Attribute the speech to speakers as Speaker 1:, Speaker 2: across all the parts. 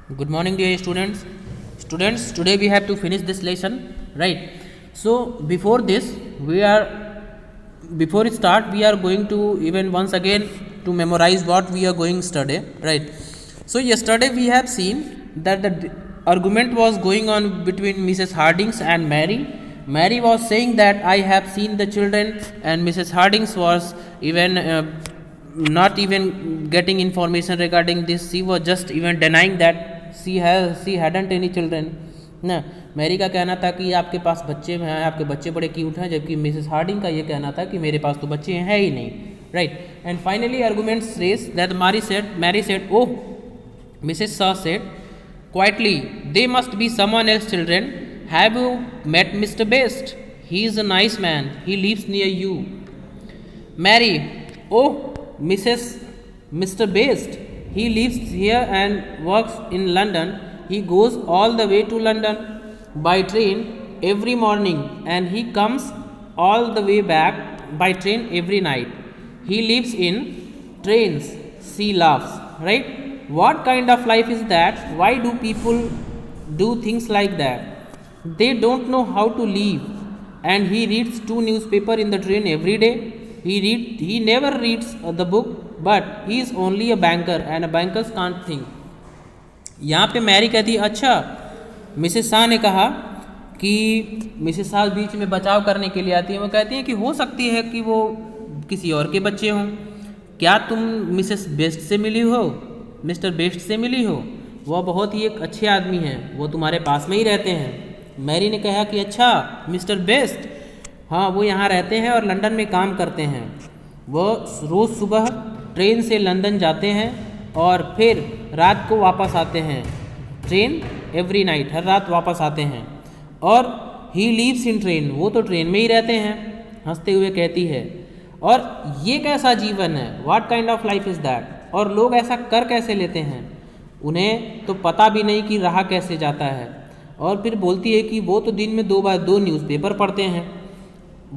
Speaker 1: Good morning, dear students. Students, today we have to finish this lesson, right? So before this, before we start, we are going to even once again to memorize what we are going to study, right? So yesterday we have seen that the argument was going on between Mrs. Hardings and Mary. Mary was saying that I have seen the children, and Mrs. Hardings was even not even getting information regarding this. She was just even denying that she hadn't any children ना. Mary का कहना था कि आपके पास बच्चे हैं, आपके बच्चे बड़े क्यूट हैं, जबकि मिसेस हार्डिंग का ये कहना था कि मेरे पास तो बच्चे हैं ही नहीं, right. And finally arguments raise that Mary said oh, Mrs Shaw said quietly, they must be someone else's children. Have you met Mr. Best? He is a nice man. He lives near you. Mary, oh, Mr. Best. He lives here and works in London. He goes all the way to London by train every morning, and he comes all the way back by train every night. He lives in trains. She laughs, right? What kind of life is that? Why do people do things like that? They don't know how to live. And he reads 2 newspapers in the train every day. He never reads the book, but he is only a banker, and a bankers can't think. यहाँ पे Mary कहती है अच्छा. Mrs Shah ने कहा कि Mrs Shah बीच में बचाव करने के लिए आती है. वो कहती है कि हो सकती है कि वो किसी और के बच्चे हों. क्या तुम मिसेस बेस्ट से मिली हो, मिस्टर बेस्ट से मिली हो? वह बहुत ही एक अच्छे आदमी हैं, वो तुम्हारे पास में ही रहते हैं. मैरी ने कहा कि अच्छा, मिस्टर बेस्ट, हाँ वो यहाँ रहते हैं और लंदन में काम करते हैं. वो रोज़ सुबह ट्रेन से लंदन जाते हैं और फिर रात को वापस आते हैं. ट्रेन एवरी नाइट, हर रात वापस आते हैं. और ही लीव्स इन ट्रेन, वो तो ट्रेन में ही रहते हैं. हंसते हुए कहती है और ये कैसा जीवन है, what kind of life is that? और लोग ऐसा कर कैसे लेते हैं? उन्हें तो पता भी नहीं कि रहा कैसे जाता है. और फिर बोलती है कि वो तो दिन में 2 बार 2 न्यूज़पेपर पढ़ते हैं,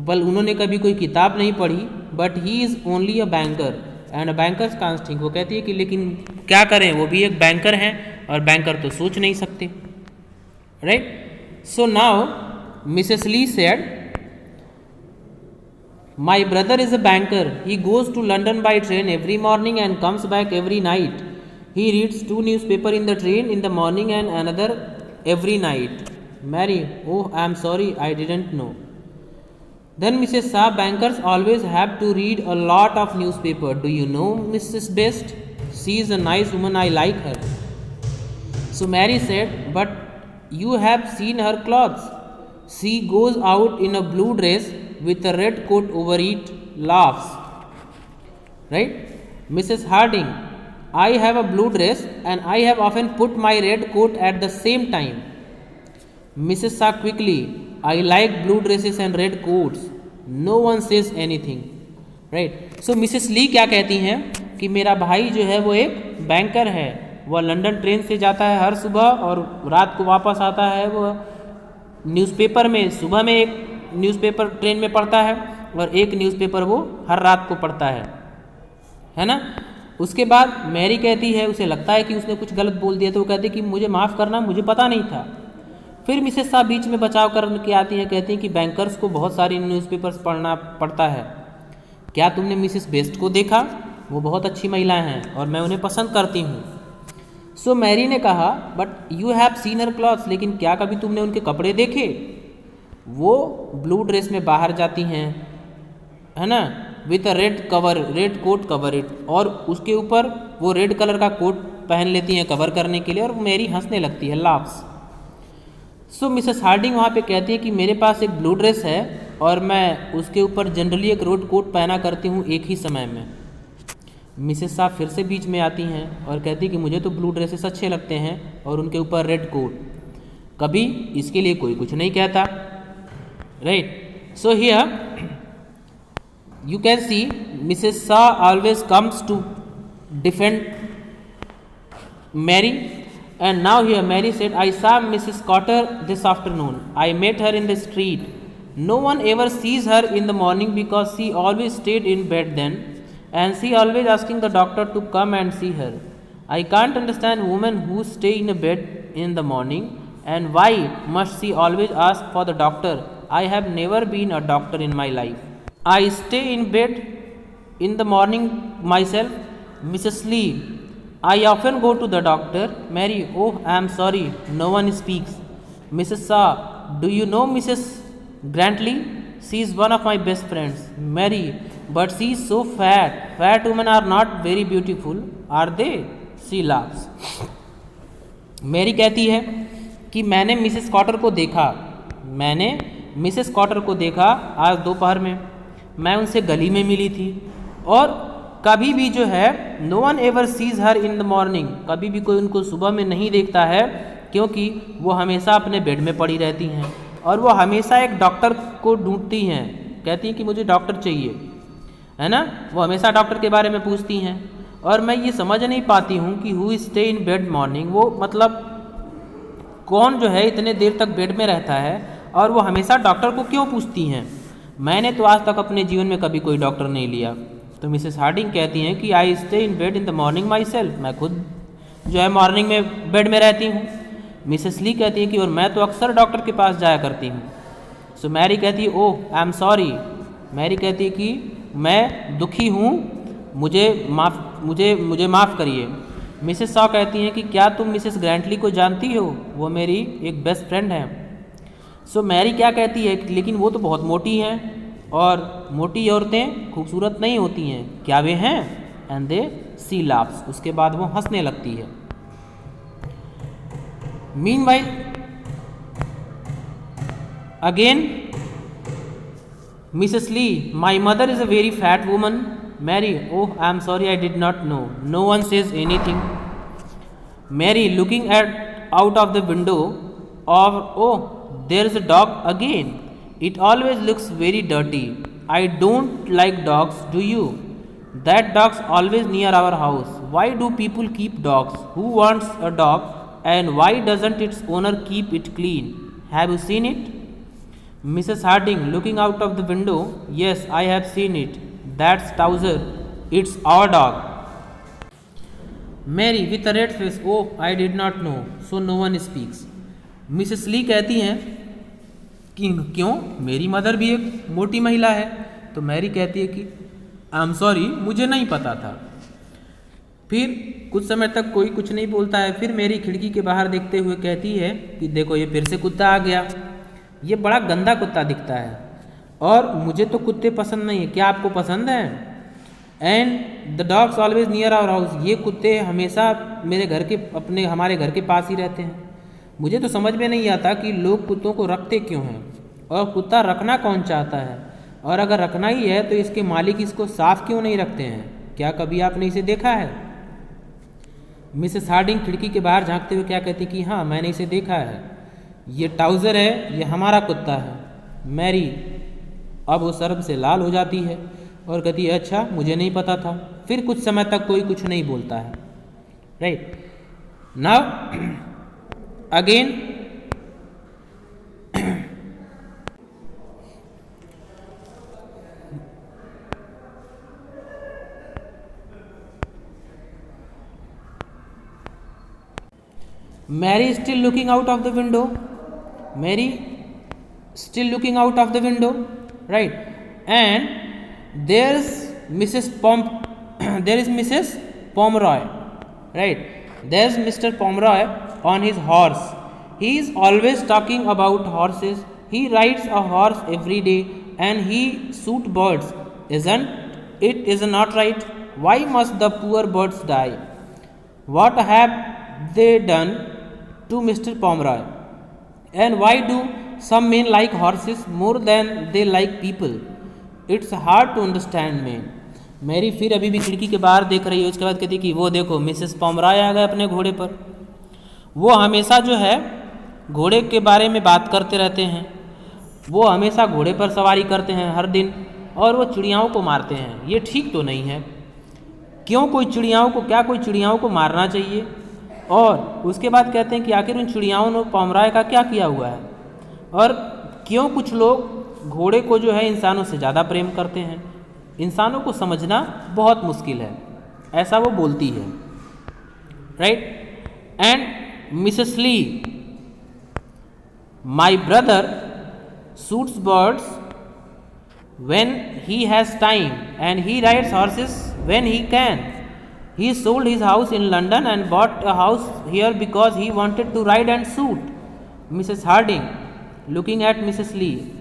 Speaker 1: बल उन्होंने कभी कोई किताब नहीं पढ़ी. But he is only a banker and a bankers can't think. वो कहती है कि लेकिन क्या करें, वो भी एक बैंकर हैं और बैंकर तो सोच नहीं सकते, right. So now Mrs Lee said, my brother is a banker. He goes to London by train every morning and comes back every night. He reads 2 newspapers in the train in the morning and another every night. Mary, oh, I am sorry, I didn't know. Then Mrs. Shah, bankers always have to read a lot of newspaper. Do you know Mrs. Best? She is a nice woman, I like her. So Mary said, but you have seen her clothes. She goes out in a blue dress with a red coat over it, laughs, right. Mrs. Harding, I have a blue dress and I have often put my red coat at the same time. Mrs. Shah quickly, I like blue dresses and red coats. No one says anything, right. So Mrs. Lee क्या कहती हैं कि मेरा भाई जो है वो एक बैंकर है. वह लंदन ट्रेन से जाता है हर सुबह और रात को वापस आता है. वो न्यूज़पेपर में सुबह में एक न्यूज़पेपर ट्रेन में पढ़ता है और एक न्यूज़पेपर वो हर रात को पढ़ता है ना. उसके बाद मैरी कहती है, उसे लगता है कि उसने कुछ गलत बोल दिया, तो वो कहती है कि मुझे माफ़ करना, मुझे पता नहीं था. फिर मिसेस शाह बीच में बचाव करके आती हैं, कहती हैं कि बैंकर्स को बहुत सारी न्यूज़पेपर्स पढ़ना पड़ता है. क्या तुमने मिसेस बेस्ट को देखा? वो बहुत अच्छी महिला हैं और मैं उन्हें पसंद करती हूँ. सो मैरी ने कहा, but you have seen her clothes, लेकिन क्या कभी तुमने उनके कपड़े देखे? वो ब्लू ड्रेस में बाहर जाती हैं, है ना, with a red coat cover it, और उसके ऊपर वो रेड कलर का कोट पहन लेती हैं कवर करने के लिए. और मेरी हंसने लगती है, लाफ्स. सो मिसेस हार्डिंग वहाँ पे कहती है कि मेरे पास एक ब्लू ड्रेस है और मैं उसके ऊपर जनरली एक रेड कोट पहना करती हूँ एक ही समय में. मिसेस शाह फिर से बीच में आती हैं और कहती है कि मुझे तो ब्लू ड्रेसेस अच्छे लगते हैं और उनके ऊपर रेड कोट. कभी इसके लिए कोई कुछ नहीं कहता, right. So here you can see Mrs. Shah always comes to defend Mary. And now here Mary said, I saw Mrs. Cotter this afternoon. I met her in the street. No one ever sees her in the morning because she always stayed in bed then, and she always asking the doctor to come and see her. I can't understand women who stay in a bed in the morning, and why must she always ask for the doctor? I have never been a doctor in my life. I stay in bed in the morning myself, Mrs. Lee. I often go to the doctor. Mary, oh, I am sorry, no one speaks. Mrs. Shaw, do you know Mrs. Grantley? She is one of my best friends. Mary, but she is so fat. Fat women are not very beautiful, are they? She laughs. Mary कहती है कि मैंने Mrs quarter को देखा, मैंने Mrs quarter को देखा आज दोपहर में, मैं उनसे गली में मिली थी, और कभी भी जो है no one ever sees her in the morning, कभी भी कोई उनको सुबह में नहीं देखता है, क्योंकि वो हमेशा अपने बेड में पड़ी रहती हैं और वो हमेशा एक डॉक्टर को ढूंढती हैं, कहती हैं कि मुझे डॉक्टर चाहिए, है ना, वो हमेशा डॉक्टर के बारे में पूछती हैं। और मैं ये समझ नहीं पाती हूँ कि who stay in bed morning, वो मतलब कौन जो है इतने देर तक बेड में रहता है और वो हमेशा डॉक्टर को क्यों पूछती हैं। मैंने तो आज तक अपने जीवन में कभी कोई डॉक्टर नहीं लिया। तो मिसेस हार्डिंग कहती हैं कि I stay in bed in the morning my self, मैं खुद जो है मॉर्निंग में बेड में रहती हूँ। मिसेस ली कहती है कि और मैं तो अक्सर डॉक्टर के पास जाया करती हूँ। सो मैरी कहती है ओह आई एम सॉरी, मैरी कहती है कि मैं दुखी हूँ, मुझे माफ़ करिए। मिसेस शॉ कहती हैं कि क्या तुम मिसेस ग्रैंटली को जानती हो, वो मेरी एक बेस्ट फ्रेंड है। सो मैरी क्या कहती है, लेकिन वो तो बहुत मोटी हैं और मोटी औरतें खूबसूरत नहीं होती हैं, क्या वे हैं? एंड दे सी लाफ्स, उसके बाद वो हंसने लगती है। Meanwhile again Mrs Lee, my mother is a very fat woman. Mary, oh, I am sorry, I did not know. No one says anything. Mary, looking out of the window, oh, there is a dog again. It always looks very dirty. I don't like dogs, do you? That dog's always near our house. Why do people keep dogs? Who wants a dog? And why doesn't its owner keep it clean? Have you seen it? Mrs. Harding, looking out of the window, yes, I have seen it. That's Towser. It's our dog. Mary with a red face, oh, I did not know. So no one speaks. Mrs. Lee कहती हैं कि क्यों, मेरी mother भी एक मोटी महिला है। तो मैरी कहती है कि आई एम सॉरी, मुझे नहीं पता था। फिर कुछ समय तक कोई कुछ नहीं बोलता है। फिर मेरी खिड़की के बाहर देखते हुए कहती है कि देखो ये फिर से कुत्ता आ गया, ये बड़ा गंदा कुत्ता दिखता है और मुझे तो कुत्ते पसंद नहीं है, क्या आपको पसंद है? And the dogs always near our house, ये कुत्ते हमेशा मेरे घर के हमारे घर के पास ही रहते हैं। मुझे तो समझ में नहीं आता कि लोग कुत्तों को रखते क्यों हैं और कुत्ता रखना कौन चाहता है, और अगर रखना ही है तो इसके मालिक इसको साफ क्यों नहीं रखते हैं? क्या कभी आपने इसे देखा है? मिसेस हार्डिंग खिड़की के बाहर झांकते हुए क्या कहती कि हाँ मैंने इसे देखा है, ये टाउजर है, ये हमारा कुत्ता है। मैरी अब वो शर्म से लाल हो जाती है और कहती है अच्छा मुझे नहीं पता था। फिर कुछ समय तक कोई कुछ नहीं बोलता है। Right now again Mary still looking out of the window. Mary still looking out of the window, right? And there is Mrs. Pomeroy, right? There's Mr. Pomeroy on his horse. He is always talking about horses. He rides a horse every day and he shoots birds. Isn't it? Is not right? Why must the poor birds die? What have they done to Mr. Pomeroy? And why do some men like horses more than they like people? It's hard to understand me. मेरी फिर अभी भी खिड़की के बाहर देख रही है। उसके बाद कहती कि वो देखो मिसेस पोमरॉय आ गए अपने घोड़े पर। वो हमेशा जो है घोड़े के बारे में बात करते रहते हैं। वो हमेशा घोड़े पर सवारी करते हैं हर दिन और वो चिड़ियाओं को मारते हैं। ये ठीक तो नहीं है। क्यों कोई चिड़ियाओं को मारना चाहिए? और उसके बाद कहते हैं कि आखिर उन चिड़ियाओं ने पोमरॉय का क्या किया हुआ है, और क्यों कुछ लोग घोड़े को जो है इंसानों से ज़्यादा प्रेम करते हैं। इंसानों को समझना बहुत मुश्किल है, ऐसा वो बोलती है। right? And Mrs. Lee, my brother shoots birds when he has time and he rides horses when he can. He sold his house in London and bought a house here because he wanted to ride and shoot. Mrs. Harding, looking at Mrs. Lee,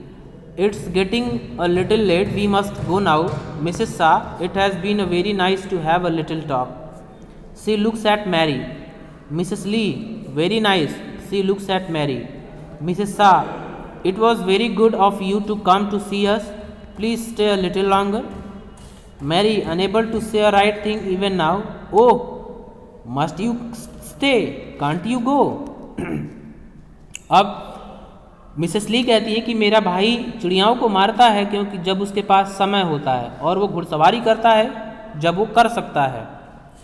Speaker 1: it's getting a little late, we must go now. Mrs. Shah, it has been very nice to have a little talk. She looks at Mary. Mrs. Lee, very nice. She looks at Mary. Mrs. Shah, it was very good of you to come to see us. Please stay a little longer. Mary, unable to say a right thing even now. Oh, must you stay? Can't you go? अब Mrs ली कहती है कि मेरा भाई चिड़ियाओं को मारता है क्योंकि जब उसके पास समय होता है, और वो घुड़सवारी करता है जब वो कर सकता है,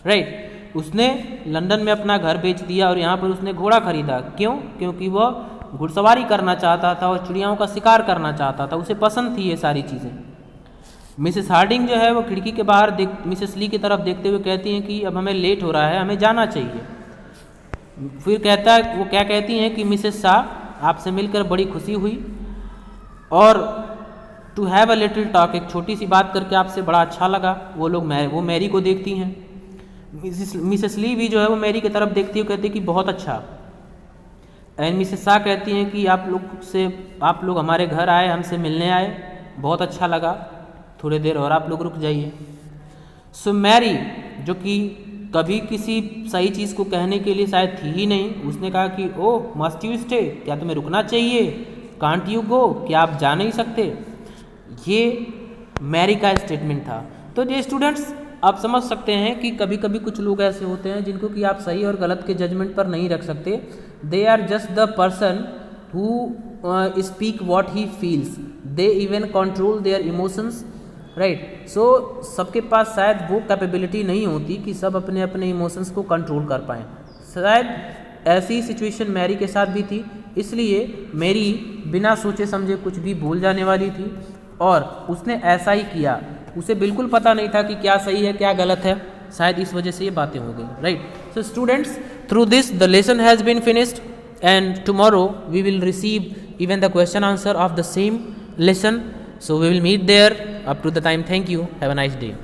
Speaker 1: राइट? उसने लंदन में अपना घर बेच दिया और यहाँ पर उसने घोड़ा खरीदा। क्यों? क्योंकि वह घुड़सवारी करना चाहता था और चिड़ियाओं का शिकार करना चाहता था, उसे पसंद थी ये सारी चीज़ें। मिसेस हार्डिंग जो है वो खिड़की के बाहर मिसेस ली की तरफ देखते हुए कहती हैं कि अब हमें लेट हो रहा है, हमें जाना चाहिए। फिर वो क्या कहती हैं कि मिसेस शाह, आपसे मिलकर बड़ी खुशी हुई और to have a little talk, एक छोटी सी बात करके आपसे बड़ा अच्छा लगा। वो मैरी को देखती हैं। मिसेस ली भी जो है वो मैरी की तरफ देखती है, कहती है कि बहुत अच्छा। एंड मिसेस शाह कहती हैं कि आप लोग हमारे घर आए, हमसे मिलने आए, बहुत अच्छा लगा, थोड़ी देर और आप लोग रुक जाइए। सो मैरी, जो कि कभी किसी सही चीज़ को कहने के लिए शायद थी ही नहीं, उसने कहा कि ओह मस्ट यू स्टे, क्या तुम्हें रुकना चाहिए? कांट यू गो, क्या आप जा नहीं सकते? ये मैरी का स्टेटमेंट था। तो ये स्टूडेंट्स आप समझ सकते हैं कि कभी कभी कुछ लोग ऐसे होते हैं जिनको कि आप सही और गलत के जजमेंट पर नहीं रख सकते। They are just the person who speak what he feels, they even control their emotions, right? So सबके पास शायद वो कैपेबिलिटी नहीं होती कि सब अपने अपने इमोशंस को कंट्रोल कर पाएँ। शायद ऐसी सिचुएशन मैरी के साथ भी थी, इसलिए मैरी बिना सोचे समझे कुछ भी बोल जाने वाली थी और उसने ऐसा ही किया। उसे बिल्कुल पता नहीं था कि क्या सही है क्या गलत है, शायद इस वजह से ये बातें हो गई, right? So students, through this the lesson has been finished and tomorrow we will receive even the question answer of the same lesson. So we will meet there. Up to the time, thank you, have a nice day.